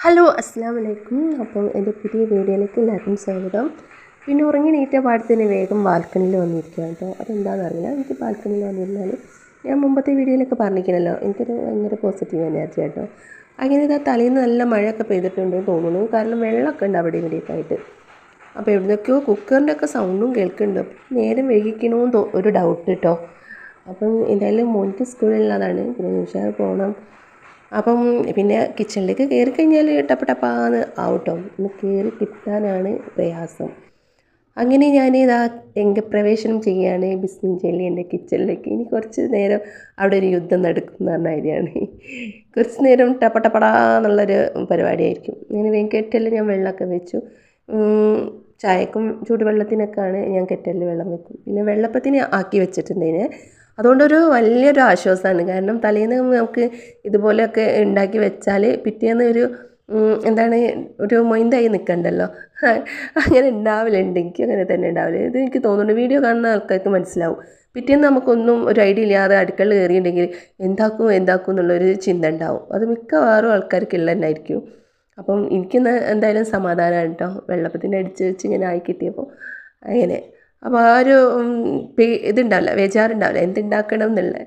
Hello അസ്സാം വലൈക്കും. അപ്പം എൻ്റെ പുതിയ വീഡിയോയിലേക്ക് എല്ലാവർക്കും സ്വാഗതം. പിന്നെ ഉറങ്ങി നീറ്റ പാടത്തിന് വേഗം ബാൽക്കണിയിൽ വന്നിരിക്കുകയാണ് കേട്ടോ. അതെന്താണെന്നറിയില്ല, എനിക്ക് ബാൽക്കണിയിൽ വന്നിരുന്നാൽ ഞാൻ മുമ്പത്തെ വീഡിയോയിലൊക്കെ പറഞ്ഞിരിക്കണല്ലോ, എനിക്കൊരു ഭയങ്കര പോസിറ്റീവ് എനർജി കേട്ടോ. അങ്ങനെ ഇതാ തലേന്ന് നല്ല മഴയൊക്കെ പെയ്തിട്ടുണ്ടെന്ന് തോന്നുന്നു, കാരണം വെള്ളമൊക്കെ ഉണ്ട് അവിടെ ഇവിടെയൊക്കെ ആയിട്ട്. അപ്പോൾ എവിടുന്നൊക്കെയോ കുക്കറിൻ്റെ ഒക്കെ സൗണ്ടും കേൾക്കുന്നുണ്ട്. നേരം വൈകിക്കണമെന്ന് ഒരു ഡൗട്ട് കേട്ടോ. അപ്പം എന്തായാലും മോനിക്ക് സ്കൂളിലുള്ളതാണ്, പിന്നെ നിഷാ പോകണം. അപ്പം പിന്നെ കിച്ചണിലേക്ക് കയറി കഴിഞ്ഞാൽ ടപ്പാന്ന് ആവട്ടോ, ഒന്ന് കയറി കിട്ടാനാണ് പ്രയാസം. അങ്ങനെ ഞാൻ ഇതാ രംഗപ്രവേശനം ചെയ്യാണ് ബിസ്മിൻ ചൊല്ലി എൻ്റെ കിച്ചണിലേക്ക്. ഇനി കുറച്ച് നേരം അവിടെ ഒരു യുദ്ധം നടക്കുന്ന പറഞ്ഞായിരിയാണ്. കുറച്ച് നേരം ടപ്പടപ്പടാന്നുള്ളൊരു പരിപാടിയായിരിക്കും. അങ്ങനെ വേഗം കെറ്റലിൽ ഞാൻ വെള്ളമൊക്കെ വെച്ചു. ചായക്കും ചൂടുവെള്ളത്തിനൊക്കെയാണ് ഞാൻ കെറ്റലിൽ വെള്ളം വെക്കും. പിന്നെ വെള്ളപ്പത്തിന് ആക്കി വെച്ചിട്ടുണ്ടതിന്, അതുകൊണ്ടൊരു വലിയൊരു ആശ്വാസമാണ്. കാരണം തലേന്ന് നമുക്ക് ഇതുപോലെയൊക്കെ ഉണ്ടാക്കി വെച്ചാൽ പിറ്റേന്ന് ഒരു എന്താണ് ഒരു മൊയിന്തായി നിൽക്കണ്ടല്ലോ, അങ്ങനെ ഉണ്ടാവലുണ്ട്. എനിക്ക് അങ്ങനെ തന്നെ ഉണ്ടാവില്ല. ഇത് എനിക്ക് തോന്നുന്നുണ്ട് വീഡിയോ കാണുന്ന ആൾക്കാർക്ക് മനസ്സിലാവും. പിറ്റേന്ന് നമുക്കൊന്നും ഒരു ഐഡിയ ഇല്ലാതെ അടുക്കളയിൽ കയറിയിട്ടുണ്ടെങ്കിൽ എന്താക്കും എന്നുള്ളൊരു ചിന്ത ഉണ്ടാവും. അത് മിക്കവാറും ആൾക്കാർക്കുള്ള തന്നെയായിരിക്കും. അപ്പം എനിക്കിന്ന് എന്തായാലും സമാധാനമാണ് കേട്ടോ, വെള്ളപ്പത്തിൻ്റെ അടിച്ച് വെച്ച് ഇങ്ങനെ ആയി കിട്ടിയപ്പോൾ. അങ്ങനെ അപ്പോൾ ആ ഒരു ഇതുണ്ടാവില്ല, ബേജാറുണ്ടാവില്ല എന്തുണ്ടാക്കണം എന്നുള്ളത്.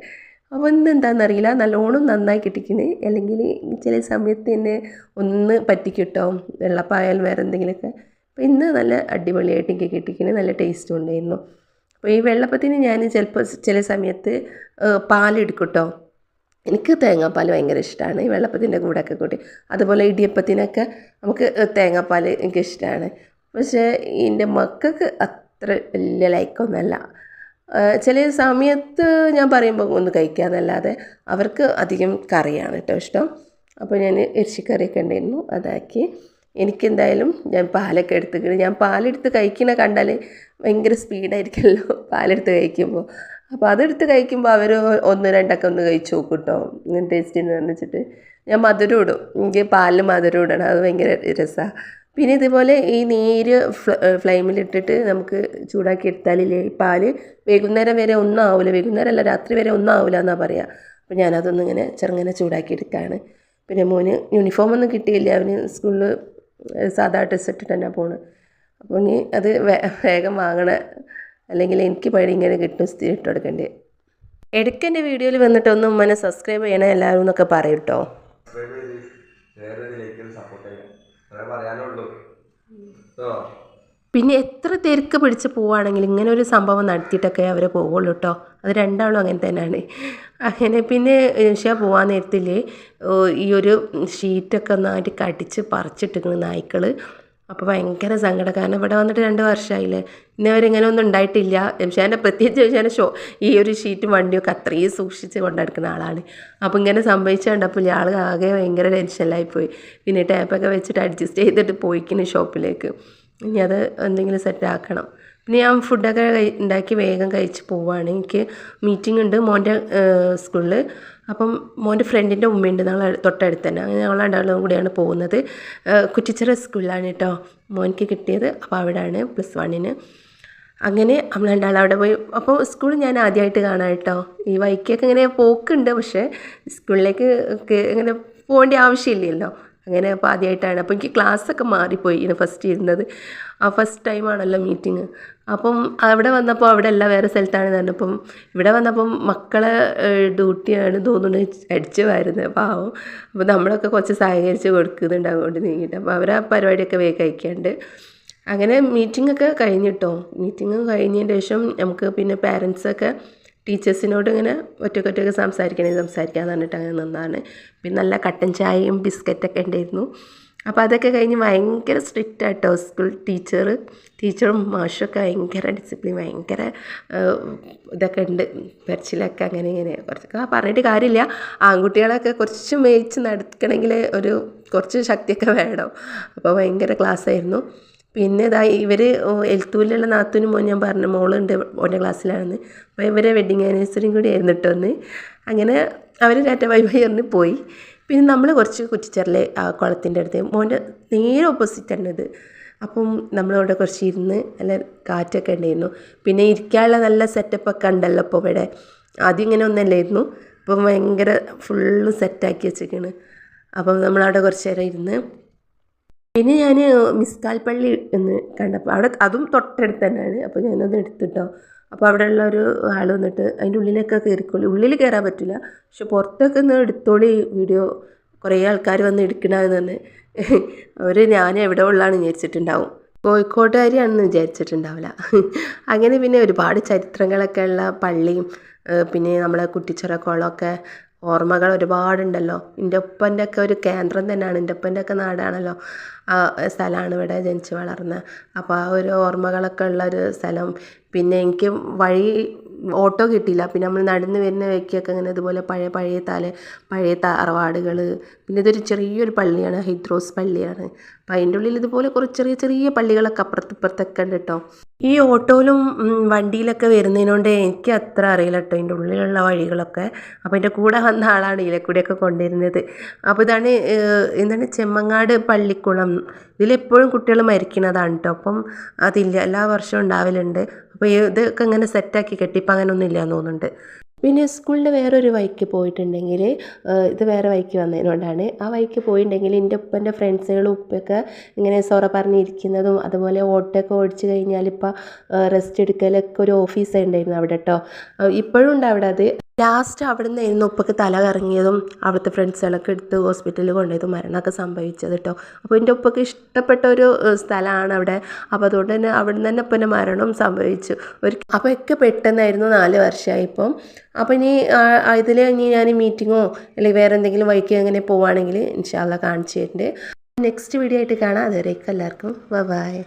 അപ്പോൾ ഇന്ന് എന്താണെന്നറിയില്ല, നല്ലോണം നന്നായി കിട്ടിക്കുന്നു. അല്ലെങ്കിൽ ചില സമയത്ത് തന്നെ ഒന്ന് പറ്റിക്കിട്ടോ, വെള്ളപ്പായാലും വേറെ എന്തെങ്കിലുമൊക്കെ. അപ്പോൾ ഇന്ന് നല്ല അടിപൊളിയായിട്ട് എനിക്ക് കിട്ടിക്കുന്നു, നല്ല ടേസ്റ്റും ഉണ്ടായിരുന്നു. അപ്പോൾ ഈ വെള്ളപ്പത്തിന് ഞാൻ ചിലപ്പോൾ ചില സമയത്ത് പാലെടുക്കും കേട്ടോ. എനിക്ക് തേങ്ങാപ്പാൽ ഭയങ്കര ഇഷ്ടമാണ്, ഈ വെള്ളപ്പത്തിൻ്റെ കൂടെയൊക്കെ കൂട്ടി. അതുപോലെ ഇടിയപ്പത്തിനൊക്കെ നമുക്ക് തേങ്ങാപ്പാൽ എനിക്കിഷ്ടമാണ്. പക്ഷേ എൻ്റെ മക്കൾക്ക് അത്ര വലിയ ലൈക്കൊന്നുമല്ല. ചില സമയത്ത് ഞാൻ പറയുമ്പോൾ ഒന്ന് കഴിക്കാമെന്നല്ലാതെ അവർക്ക് അധികം കറിയാണ് കേട്ടോ ഇഷ്ടം. അപ്പോൾ ഞാൻ ഇറച്ചിക്കറിയൊക്കെ ഉണ്ടായിരുന്നു, അതാക്കി. എനിക്കെന്തായാലും ഞാൻ പാലൊക്കെ എടുത്തിട്ട്, ഞാൻ പാലെടുത്ത് കഴിക്കണ കണ്ടാൽ ഭയങ്കര സ്പീഡായിരിക്കുമല്ലോ പാലെടുത്ത് കഴിക്കുമ്പോൾ. അപ്പോൾ അതെടുത്ത് കഴിക്കുമ്പോൾ അവർ ഒന്ന് രണ്ടൊക്കെ ഒന്ന് കഴിച്ച് നോക്കും കേട്ടോ, ടേസ്റ്റ് എന്ന് വെച്ചിട്ട്. ഞാൻ മധുരം ഇടും, എനിക്ക് പാലിൽ മധുരം ഇടണം, അത് ഭയങ്കര രസമാണ്. പിന്നെ ഇതുപോലെ ഈ നീര് ഫ്ലെയിമിലിട്ടിട്ട് നമുക്ക് ചൂടാക്കി എടുത്താലില്ലേ ഈ പാല് വൈകുന്നേരം വരെ ഒന്നും ആവില്ല, വൈകുന്നേരം അല്ല രാത്രി വരെ ഒന്നും ആവില്ല എന്നാണ് പറയുക. അപ്പോൾ ഞാനതൊന്നും ഇങ്ങനെ ചെറുങ്ങനെ ചൂടാക്കി എടുക്കുകയാണ്. പിന്നെ മോന് യൂണിഫോമൊന്നും കിട്ടിയില്ല, അവന് സ്കൂളിൽ സാധാ ഡ്രസ്സ് ഇട്ടിട്ട് തന്നെ പോണ്. അപ്പോൾ ഇനി അത് വേഗം വാങ്ങണം, അല്ലെങ്കിൽ എനിക്ക് പഴി ഇങ്ങനെ കിട്ടും സ്ഥിരം ഇട്ട് കൊടുക്കേണ്ടി. ഇടയ്ക്ക് എൻ്റെ വീഡിയോയിൽ വന്നിട്ട് ഒന്ന് ഉമ്മനെ സബ്സ്ക്രൈബ് ചെയ്യണം എല്ലാവരും എന്നൊക്കെ പറയും കേട്ടോ. പിന്നെ എത്ര തിരക്ക് പിടിച്ച് പോവുകയാണെങ്കിൽ ഇങ്ങനെ ഒരു സംഭവം നടത്തിയിട്ടൊക്കെ അവർ പോവുള്ളൂ കേട്ടോ. അത് രണ്ടാളും അങ്ങനെ തന്നെയാണ്. അങ്ങനെ പിന്നെ പക്ഷേ പോകാൻ നേരത്തില്ലേ ഈ ഒരു ഷീറ്റൊക്കെ ഒന്നായിട്ട് കടിച്ച് പറിച്ചിട്ടിരിക്കുന്ന നായ്ക്കൾ. അപ്പോൾ ഭയങ്കര സങ്കടം, കാരണം ഇവിടെ വന്നിട്ട് 2 വർഷമായില്ലേ, ഇന്നവരിങ്ങനെ ഒന്നും ഉണ്ടായിട്ടില്ല. എംഷാൻ്റെ പ്രത്യേകിച്ച് എംഷാൻ്റെ ഈ ഒരു ഷീറ്റും വണ്ടിയൊക്കെ അത്രയും സൂക്ഷിച്ച് കൊണ്ടെടുക്കുന്ന ആളാണ്. അപ്പോൾ ഇങ്ങനെ സംഭവിച്ചുകൊണ്ടപ്പോൾ ആൾ ആകെ ഭയങ്കര ടെൻഷനിലായിപ്പോയി. പിന്നെ ടാപ്പൊക്കെ വെച്ചിട്ട് അഡ്ജസ്റ്റ് ചെയ്തിട്ട് പോയിക്കുന്നു ഷോപ്പിലേക്ക്. ഇനി അത് എന്തെങ്കിലും സെറ്റാക്കണം. പിന്നെ ഞാൻ ഫുഡൊക്കെ ഉണ്ടാക്കി വേഗം കഴിച്ച് പോവുകയാണ്. എനിക്ക് മീറ്റിംഗ് ഉണ്ട് മോൻ്റെ സ്കൂളിൽ. അപ്പം മോൻ്റെ ഫ്രണ്ടിൻ്റെ ഉമ്മയുണ്ട് ഞങ്ങൾ തൊട്ടടുത്ത് തന്നെ. അങ്ങനെ ഞങ്ങൾ രണ്ടാളും കൂടിയാണ് പോകുന്നത്. കുറ്റിച്ചിറ സ്കൂളിലാണ് കേട്ടോ മോനിക്ക് കിട്ടിയത്. അപ്പോൾ അവിടെയാണ് +1. അങ്ങനെ നമ്മൾ രണ്ടാളും അവിടെ പോയി. അപ്പോൾ സ്കൂൾ ഞാൻ ആദ്യമായിട്ട് കാണാം കേട്ടോ. ഈ വൈക്കൊക്കെ ഇങ്ങനെ പോക്കുണ്ട്, പക്ഷേ സ്കൂളിലേക്ക് ഇങ്ങനെ പോകേണ്ട ആവശ്യമില്ലല്ലോ. അങ്ങനെ അപ്പോൾ ആദ്യമായിട്ടാണ്. അപ്പോൾ എനിക്ക് ക്ലാസ്സൊക്കെ മാറിപ്പോയി, ഫസ്റ്റ് ഇരുന്നത് ഫസ്റ്റ് ടൈമാണല്ലോ മീറ്റിങ്. അപ്പം അവിടെ വന്നപ്പോൾ അവിടെ അല്ല വേറെ സ്ഥലത്താണ് പറഞ്ഞപ്പം ഇവിടെ വന്നപ്പം മക്കളെ ഡ്യൂട്ടിയാണ് തോന്നുന്നു അടിച്ചു വരുന്നത്, പാവം. അപ്പോൾ നമ്മളൊക്കെ കുറച്ച് സഹകരിച്ച് കൊടുക്കുന്നുണ്ട് അങ്ങോട്ട് നീങ്ങിയിട്ട്. അപ്പോൾ അവർ ആ പരിപാടിയൊക്കെ വേഗം കഴിക്കാണ്ട്. അങ്ങനെ മീറ്റിങ്ങൊക്കെ കഴിഞ്ഞിട്ടോ. മീറ്റിങ് കഴിഞ്ഞതിന് ശേഷം നമുക്ക് പിന്നെ പാരൻസൊക്കെ ടീച്ചേഴ്സിനോട് ഇങ്ങനെ ഒറ്റക്കൊറ്റക്ക് സംസാരിക്കാമെന്ന് പറഞ്ഞിട്ട് അങ്ങനെ നിന്നാണ്. പിന്നെ നല്ല കട്ടൻ ചായയും ബിസ്ക്കറ്റൊക്കെ ഉണ്ടായിരുന്നു. അപ്പോൾ അതൊക്കെ കഴിഞ്ഞ് ഭയങ്കര സ്ട്രിക്റ്റ് ആയിട്ടോ സ്കൂൾ ടീച്ചറും മാഷൊക്കെ ഭയങ്കര ഡിസിപ്ലിൻ, ഭയങ്കര ഇതൊക്കെ ഉണ്ട്, പെരച്ചിലൊക്കെ അങ്ങനെ ഇങ്ങനെ കുറച്ചൊക്കെ പറഞ്ഞിട്ട് കാര്യമില്ല. ആൺകുട്ടികളൊക്കെ കുറച്ച് മേയിച്ച് നടക്കണമെങ്കിൽ കുറച്ച് ശക്തിയൊക്കെ വേണം. അപ്പോൾ ഭയങ്കര ക്ലാസ്സായിരുന്നു. പിന്നെ ഇവർ എൽത്തൂരിലുള്ള നാത്തൂനും മോൻ ഞാൻ പറഞ്ഞു മോളുണ്ട് ഓൻ്റെ ക്ലാസ്സിലാണെന്ന്. അപ്പോൾ ഇവരെ വെഡിങ് ആനിവേഴ്സറിയും കൂടി ആയിരുന്നു കേട്ടോ ഒന്ന്. അങ്ങനെ അവർ ടാറ്റ ബൈ ബൈ പറഞ്ഞ് പോയി. പിന്നെ നമ്മൾ കുറച്ച് കുറ്റിച്ചറിലെ ആ കുളത്തിൻ്റെ അടുത്ത്, മോൻ്റെ നേരെ ഓപ്പോസിറ്റ് തന്നെ ഇത്. അപ്പം നമ്മളവിടെ കുറച്ച് ഇരുന്ന് നല്ല കാറ്റൊക്കെ ഉണ്ടായിരുന്നു. പിന്നെ ഇരിക്കാനുള്ള നല്ല സെറ്റപ്പൊക്കെ ഉണ്ടല്ലോ ഇപ്പോൾ ഇവിടെ. ആദ്യം ഇങ്ങനെ ഒന്നല്ലായിരുന്നു, ഇപ്പം ഭയങ്കര ഫുള്ള് സെറ്റാക്കി വെച്ചിരിക്കുകയാണ്. അപ്പം നമ്മളവിടെ കുറച്ച് നേരം ഇരുന്ന് പിന്നെ ഞാൻ മിസ്കാൽ പള്ളി എന്ന് കണ്ടപ്പോൾ അവിടെ അതും തൊട്ടടുത്ത് തന്നെയാണ്. അപ്പോൾ ഞാനത് എടുത്തിട്ടോ. അപ്പോൾ അവിടെയുള്ള ഒരു ആൾ വന്നിട്ട് അതിൻ്റെ ഉള്ളിലൊക്കെ കയറിക്കോളി, ഉള്ളിൽ കയറാൻ പറ്റില്ല, പക്ഷെ പുറത്തൊക്കെ ഒന്ന് എടുത്തോളി വീഡിയോ, കുറേ ആൾക്കാർ വന്ന് എടുക്കണമെന്ന് തന്നെ. അവർ ഞാൻ എവിടെ ഉള്ളതാണ് വിചാരിച്ചിട്ടുണ്ടാവും, കോഴിക്കോട്ടുകാരിയാണെന്ന് വിചാരിച്ചിട്ടുണ്ടാവില്ല. അങ്ങനെ പിന്നെ ഒരുപാട് ചരിത്രങ്ങളൊക്കെ ഉള്ള പള്ളിയും പിന്നെ നമ്മളെ കുറ്റിച്ചിറ കുളമൊക്കെ ഓർമ്മകൾ ഒരുപാടുണ്ടല്ലോ. എൻ്റെ ഉപ്പൻ്റെ ഒക്കെ ഒരു കേന്ദ്രം തന്നെയാണ്, എൻ്റെ ഉപ്പൻ്റെ ഒക്കെ നാടാണല്ലോ, ആ സ്ഥലമാണ് ഇവിടെ ജനിച്ച് വളർന്നത്. അപ്പോൾ ആ ഒരു ഓർമ്മകളൊക്കെ ഉള്ളൊരു സ്ഥലം. പിന്നെ എനിക്ക് വഴി ഓട്ടോ കിട്ടിയില്ല, പിന്നെ നമ്മൾ നടന്ന് വരുന്ന വഴിക്കൊക്കെ ഇങ്ങനെ ഇതുപോലെ പഴയ തറവാടുകൾ. പിന്നെ ഇതൊരു ചെറിയൊരു പള്ളിയാണ്, ഹൈദ്രോസ് പള്ളിയാണ്. അപ്പം അതിൻ്റെ ഉള്ളിൽ ഇതുപോലെ കുറച്ച് ചെറിയ ചെറിയ പള്ളികളൊക്കെ അപ്പുറത്തിപ്പുറത്തൊക്കെ ഉണ്ട് കേട്ടോ. ഈ ഓട്ടോയിലും വണ്ടിയിലൊക്കെ വരുന്നതിനോണ്ട് എനിക്ക് അത്ര അറിയില്ല കേട്ടോ ഇതിൻ്റെ ഉള്ളിലുള്ള വഴികളൊക്കെ. അപ്പോൾ എൻ്റെ കൂടെ വന്ന ആളാണ് ഇതിലെ കൂടെയൊക്കെ കൊണ്ടുവരുന്നത്. അപ്പോൾ ഇതാണ് എന്താണ് ചെമ്മങ്ങാട് പള്ളിക്കുളം. ഇതിലെപ്പോഴും കുട്ടികൾ മരിക്കുന്നതാണ് കേട്ടോ. അപ്പം അതില്ല, എല്ലാ വർഷവും ഉണ്ടാവലുണ്ട്. അപ്പോൾ ഇതൊക്കെ ഇങ്ങനെ സെറ്റാക്കി കെട്ടിപ്പോൾ അങ്ങനെ ഒന്നും ഇല്ല എന്ന് തോന്നുന്നുണ്ട്. പിന്നെ സ്കൂളിൻ്റെ വേറൊരു വഴിക്ക് പോയിട്ടുണ്ടെങ്കിൽ ഇത് വേറെ വഴിക്ക് വന്നതുകൊണ്ടാണ്. ആ വഴിക്ക് പോയിട്ടുണ്ടെങ്കിൽ എൻ്റെ ഉപ്പൻ്റെ ഫ്രണ്ട്സുകളും ഉപ്പയൊക്കെ ഇങ്ങനെ സൊറ പറഞ്ഞിരിക്കുന്നതും അതുപോലെ ഓട്ടോയൊക്കെ ഓടിച്ച് കഴിഞ്ഞാൽ ഇപ്പോൾ റെസ്റ്റ് എടുക്കലൊക്കെ ഒരു ഓഫീസ് ഉണ്ടായിരുന്നു അവിടെ കേട്ടോ. ഇപ്പോഴും ഉണ്ട് അവിടെ അത്. ലാസ്റ്റ് അവിടെ നിന്നായിരുന്നു ഉപ്പക്ക് തല കറങ്ങിയതും അവിടുത്തെ ഫ്രണ്ട്സുകളൊക്കെ എടുത്ത് ഹോസ്പിറ്റലിൽ കൊണ്ടുപോയതും മരണമൊക്കെ സംഭവിച്ചത് കേട്ടോ. അപ്പോൾ എൻ്റെ ഉപ്പക്ക് ഇഷ്ടപ്പെട്ട ഒരു സ്ഥലമാണ് അവിടെ. അപ്പോൾ അതുകൊണ്ട് തന്നെ അവിടെ നിന്ന് തന്നെ ഉപ്പൻ്റെ മരണം സംഭവിച്ചു. അപ്പോൾ ഒക്കെ പെട്ടെന്നായിരുന്നു, 4 വർഷമായി ഇപ്പം. അപ്പോൾ ഇനി ഇനി ഞാൻ മീറ്റിങ്ങോ അല്ലെങ്കിൽ വേറെ എന്തെങ്കിലും വഴിക്ക് അങ്ങനെ പോവുകയാണെങ്കിൽ ഇൻഷാ അള്ളാ കാണിച്ചു തരുന്നുണ്ട്. നെക്സ്റ്റ് വീഡിയോ ആയിട്ട് കാണാം. അതുവരേക്കും എല്ലാവർക്കും ബൈ.